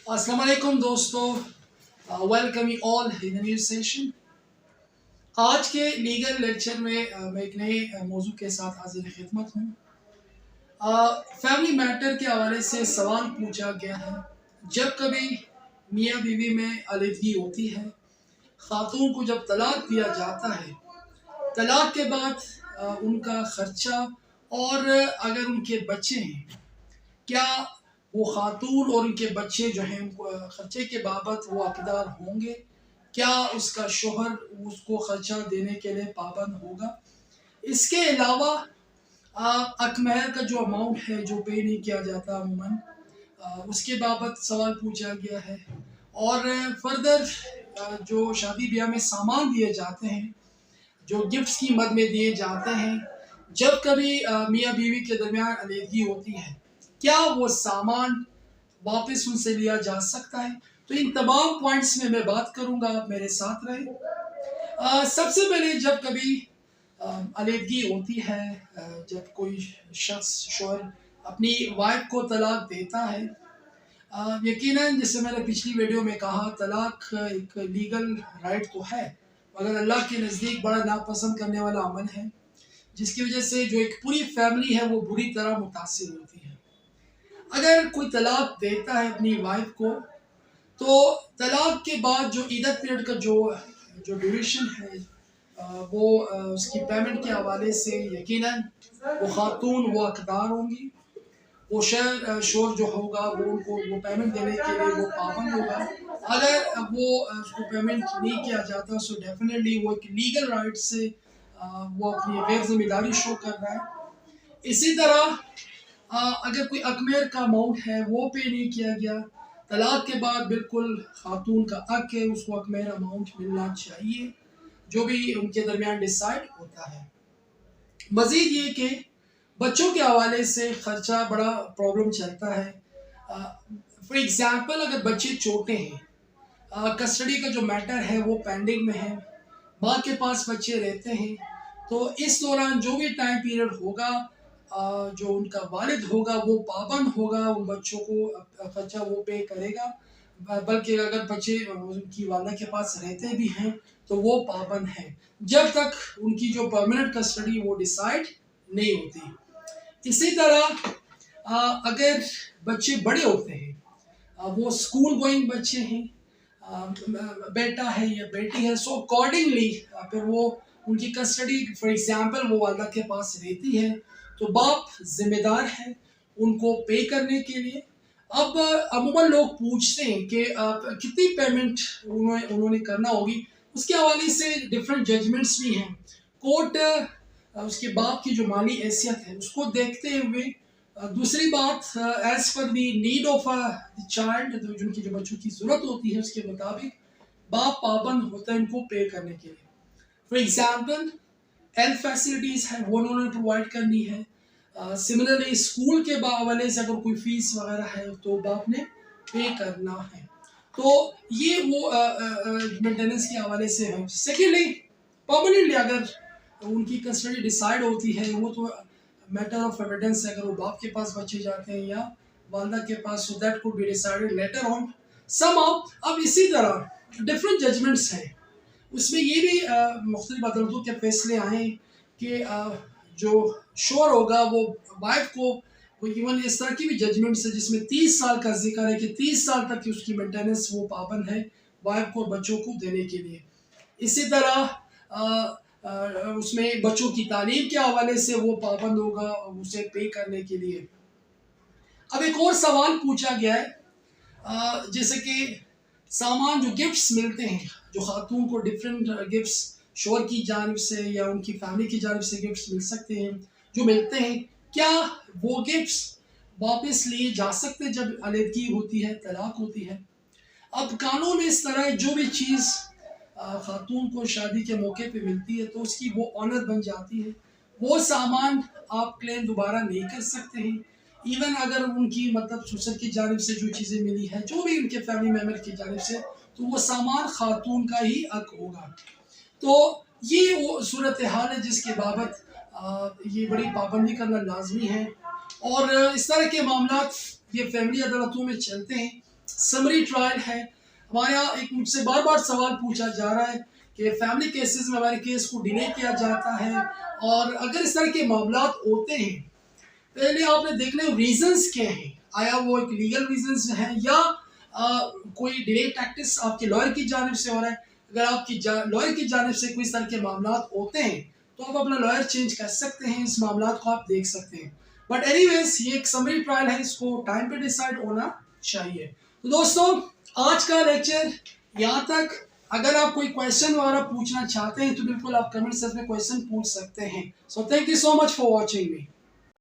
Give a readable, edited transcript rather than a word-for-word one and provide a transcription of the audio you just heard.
अस्सलाम वालेकुम दोस्तों, welcome you all in new session. आज के लीगल लेक्चर में मैं एक नए मौजू के साथ हाजिर खिदमत हूँ। फैमिली मैटर के हवाले से सवाल पूछा गया है, जब कभी मियाँ बीवी में अलीदगी होती है, खातून को जब तलाक दिया जाता है, तलाक के बाद उनका खर्चा और अगर उनके बच्चे हैं, क्या वो खातून और उनके बच्चे जो हैं खर्चे के बाबत वो हकदार होंगे? क्या उसका शोहर उसको खर्चा देने के लिए पाबंद होगा? इसके अलावा अकमहर का जो अमाउंट है जो पे नहीं किया जाता अमूमन, उसके बाबत सवाल पूछा गया है। और फर्दर जो शादी ब्याह में सामान दिए जाते हैं, जो गिफ्ट्स की मद में दिए जाते हैं, जब कभी मियाँ बीवी के दरमियान अलीदगी होती है, क्या वो सामान वापस उनसे लिया जा सकता है? तो इन तमाम पॉइंट्स में मैं बात करूंगा, आप मेरे साथ रहें। सबसे पहले जब कभी अलीदगी होती है, जब कोई शख्स शोहर अपनी वाइफ को तलाक देता है, यकीनन जैसे मैंने पिछली वीडियो में कहा, तलाक एक लीगल राइट तो है, मगर अल्लाह के नज़दीक बड़ा नापसंद करने वाला अमल है, जिसकी वजह से जो एक पूरी फैमिली है वो बुरी तरह मुतासिर होती है। अगर कोई तलाक देता है अपनी वाइफ को, तो तलाक के बाद जो इद्दत पीरियड का जो ड्यूरेशन है, वो उसकी पेमेंट के हवाले से यकीनन वो खातून वो हकदार होंगी। वो शोर जो होगा वो उनको वो पेमेंट देने के लिए वो पाबंद होगा। अगर वो उसको पेमेंट नहीं किया जाता, सो डेफिनेटली वो एक लीगल राइट से वो अपनी गैर जिम्मेदारी शो कर रहा है। इसी तरह अगर कोई अकमेर का अमाउंट है वो पे नहीं किया गया, तलाक के बाद बिल्कुल खातून का हक है, उसको अकमेर अमाउंट मिलना चाहिए, जो भी उनके दरमियान डिसाइड होता है। मज़ीद ये कि बच्चों के हवाले से खर्चा बड़ा प्रॉब्लम चलता है। फॉर एग्ज़ाम्पल, अगर बच्चे छोटे हैं, कस्टडी का जो मैटर है वो पेंडिंग में है, माँ के पास बच्चे रहते हैं, तो इस दौरान जो भी टाइम पीरियड होगा, जो उनका वालिद होगा वो पाबंद होगा, उन बच्चों को खर्चा वो पे करेगा। बल्कि अगर बच्चे उनकी वालदा के पास रहते भी हैं तो वो पाबंद है, जब तक उनकी जो परमानेंट कस्टडी वो डिसाइड नहीं होती। इसी तरह अगर बच्चे बड़े होते हैं, वो स्कूल गोइंग बच्चे हैं, बेटा है या बेटी है, सो अकॉर्डिंगली फिर वो उनकी कस्टडी फॉर एग्जांपल वो वालदा के पास रहती है, तो बाप जिम्मेदार है उनको पे करने के लिए। अब अमूमन लोग पूछते हैं कि कितनी पेमेंट उन्होंने करना होगी, उसके हवाले से डिफरेंट जजमेंट्स भी हैं। कोर्ट उसके बाप की जो माली हैसियत है उसको देखते हुए, दूसरी बात as per the need of the child, जिनकी जो बच्चों की ज़रूरत होती है उसके मुताबिक बाप पाबंद होता है इनको पे करने के लिए। फॉर एग्जांपल, हेल्थ फैसिलिटीज़ है वो उन्होंने प्रोवाइड करनी है। सिमिलरली स्कूल के हवाले से अगर कोई फीस वगैरह है तो बाप ने पे करना है। तो ये वो मेंटेनेंस के हवाले से है। सेकेंडली, परमानेंटली अगर उनकी कस्टडी डिसाइड होती है, वो तो मैटर ऑफ एविडेंस है, अगर वो बाप के पास बच्चे जाते हैं या वालदा के पास, so that could be decided later on somehow. अब इसी तरह डिफरेंट जजमेंट्स हैं, उसमें ये भी मुख्तलिफ अदालतों के फैसले आए कि जो शोर होगा वो वाइफ को इवन इस तरह की भी जजमेंट्स है जिसमें 30 साल का जिक्र है कि 30 साल तक की उसकी मेंटेनेंस वो पाबंद है वाइफ को बच्चों को देने के लिए। इसी तरह उसमें बच्चों की तालीम के हवाले से वो पाबंद होगा उसे पे करने के लिए। अब एक और सवाल पूछा गया है, जैसे कि सामान जो गिफ्ट्स मिलते हैं, जो खातून को डिफरेंट गिफ्ट्स शोहर की जानिब से या उनकी फैमिली की जानिब से गिफ्ट्स मिल सकते हैं, जो मिलते हैं, क्या वो गिफ्ट्स वापस लिए जा सकते हैं जब अलहदगी होती है, तलाक होती है? अब कानून में इस तरह है, जो भी चीज़ खातून को शादी के मौके पे मिलती है तो उसकी वो ऑनर बन जाती है, वो सामान आप क्लेम दोबारा नहीं कर सकते हैं। इवन अगर उनकी मतलब ससुर की जानिब से जो चीज़ें मिली हैं, जो भी उनके फैमिली मेम्बर की जानिब से, तो वो सामान खातून का ही हक होगा। तो ये वो सूरत हाल है जिसके बाबत ये बड़ी पाबंदी करना लाजमी है। और इस तरह के मामला ये फैमिली अदालतों में चलते हैं। समरी ट्रायल है। हमारे यहाँ एक मुझसे बार बार सवाल पूछा जा रहा है कि फैमिली केसेस में हमारे केस को डिले किया जाता है, और अगर इस तरह के मामलात होते हैं पहले आपने देखना है रीजंस क्या हैं। आया वो एक लीगल रीजंस है या कोई डिले टैक्टिक्स आपके लॉयर की जानिब से हो रहा है। अगर आपकी लॉयर की जानिब से कोई इस तरह के मामलात होते हैं तो आप अपना लॉयर चेंज कर सकते हैं, इस मामलात को आप देख सकते हैं। बट एनीवेज ये एक समरी ट्रायल है, इसको टाइम पे डिसाइड होना चाहिए। तो दोस्तों आज का लेक्चर यहाँ तक। अगर आप कोई क्वेश्चन वगैरह पूछना चाहते हैं तो बिल्कुल आप कमेंट सेक्शन में क्वेश्चन पूछ सकते हैं। So thank you so much for watching me.